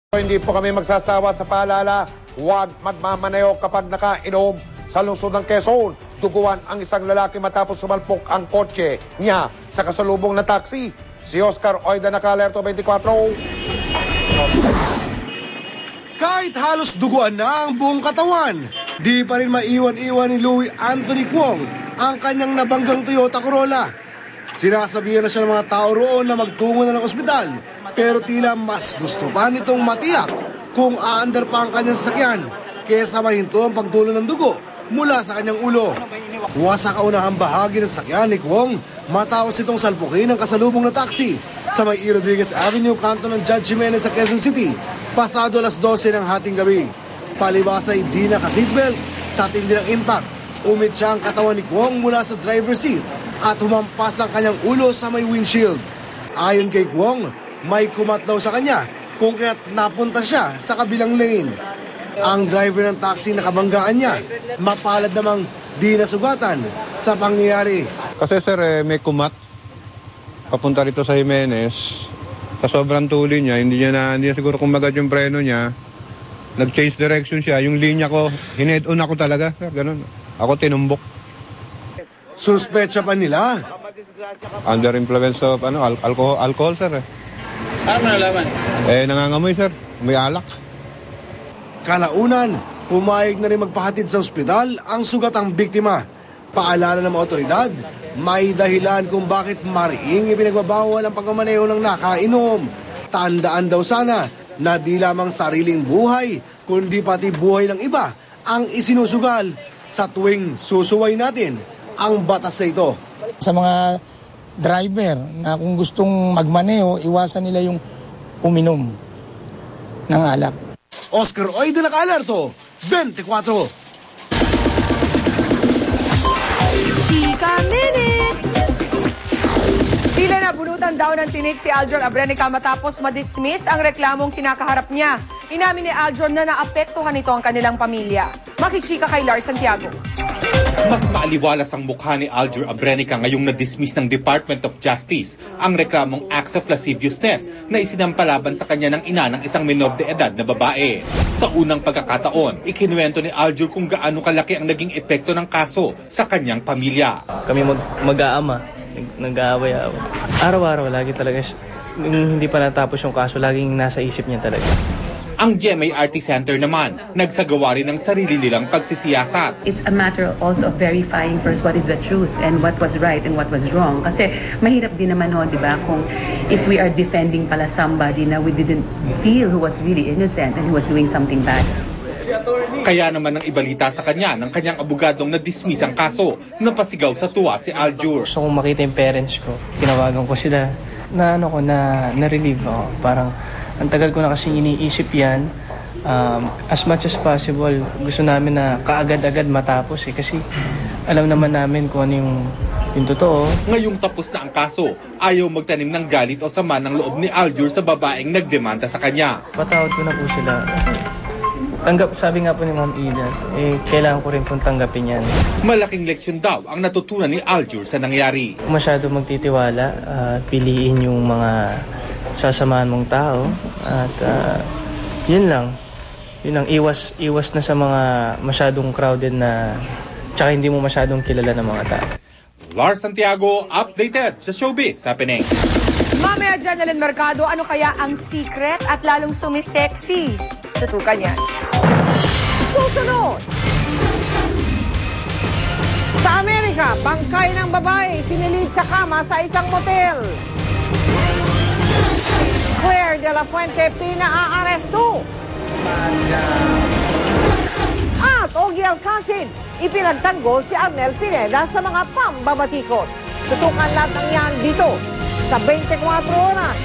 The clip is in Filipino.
Hindi po kami magsasawa sa paalala, huwag magmamaneho kapag nakainom sa lungsod ng Quezon. Duguan ang isang lalaki matapos sumalpok ang kotse niya sa kasalubong na taxi. Si Oscar Oida Nakalerto, 24. Kahit halos duguan na ang buong katawan, di pa rin maiwan-iwan ni Louie Anthony Kwong ang kanyang nabanggang Toyota Corolla. Sinasabihan na siya ng mga tao roon na magtungo na ng ospital, pero tila mas gusto pa nitong matiyak kung aandar pa ang kanyang sasakyan kesa mahinto ang pagtulo ng dugo mula sa kanyang ulo. Sa kaunahang bahagi ng sasakyan ni Kwong matapos itong salpukin ng kasalubong na taxi sa may E. Rodriguez Avenue, kanto ng Judge Jimenez sa Quezon City, pasado alas 12 ng hating gabi. Palibas ay di naka-seatbelt sa tindi ng impact. Umitsa ang katawan ni Kwong mula sa driver's seat at humampas ang kanyang ulo sa may windshield. Ayon kay Kwong, may kumat daw sa kanya kung kaya't napunta siya sa kabilang lane. Ang driver ng taxi na kabanggaan niya, mapalad namang di nasugatan sa pangyayari. Kasi sir, may kumat papunta rito sa Jimenez. Sa sobrang tuloy niya, hindi niya siguro kumagad yung preno niya. Nag-change direction siya. Yung linya ko, hined-on ako talaga. Ganun. Ako tinumbok. Suspetsa pa nila. Under influence of alcohol sir. Paano mo nalaman? Nangangamoy sir. May alak. Kalaunan, pumayag na rin magpahatid sa ospital ang sugatang biktima. Paalala ng mga otoridad, may dahilan kung bakit mariing ipinagbabawal ang pagmamaneho ng nakainom. Tandaan daw sana na di lamang sariling buhay, kundi pati buhay ng iba ang isinusugal sa tuwing susuway natin ang batas na ito. Sa mga driver na kung gustong magmaneho, iwasan nila yung uminom ng alak. Oscar Oida Nakalerto, 24. Chika Minute! Tila nabunutan daw ng tinik si Aljur Abrenica matapos madismiss ang reklamong kinakaharap niya. Inamin ni Aljur na naapektuhan nito ang kanilang pamilya. Makichika kay Lars Santiago. Mas maaliwalas ang mukha ni Aljur Abrenica ngayong na-dismiss ng Department of Justice ang reklamong acts of lasciviousness na isinampalaban sa kanya ng ina ng isang menor de edad na babae. Sa unang pagkakataon, ikinuwento ni Aljur kung gaano kalaki ang naging epekto ng kaso sa kanyang pamilya. Kami mag-aama, nag-aaway-aaway. Araw-araw, lagi talaga hindi pa natapos yung kaso, laging nasa isip niya talaga. Ang GMA Arty Center naman, nagsagawa rin ng sarili nilang pagsisiyasat. It's a matter also of verifying first what is the truth and what was right and what was wrong. Kasi mahirap din naman di ba, kung if we are defending pala somebody na we didn't feel who was really innocent and who was doing something bad. Kaya naman ang ibalita sa kanya ng kanyang abogadong na-dismiss ang kaso, napasigaw sa tuwa si Aljur. Gusto kong makita yung parents ko, tinawagan ko sila, na-relieve ako. Parang ang tagal ko na kasing iniisip yan. As much as possible, gusto namin na kaagad-agad matapos kasi alam naman namin kung ano yung totoo. Ngayong tapos na ang kaso, ayaw magtanim ng galit o sama ng loob ni Aljur sa babaeng nagdemanda sa kanya. Patawad ko na po sila. Sabi nga po ni Ma'am Ida, kailangan ko rin pong tanggapin yan. Malaking leksyon daw ang natutunan ni Aljur sa nangyari. Masyado magtitiwala, piliin yung mga sasamahan mong tao at yun lang iwas na sa mga masyadong crowded na tsaka hindi mo masyadong kilala ng mga tao. Lars Santiago, updated sa Showbiz Happening. Mamaya Janeline Mercado, ano kaya ang secret at lalong sumisexy? Tutukan yan. Susunod! Sa Amerika, bangkay ng babae sinilid sa kama sa isang motel. Claire de la Fuente pinaaresto. At Ogie Alcacid, ipinagtanggol si Arnel Pineda sa mga pambabatikos. Tutukan lahat ng yan dito sa 24 oras.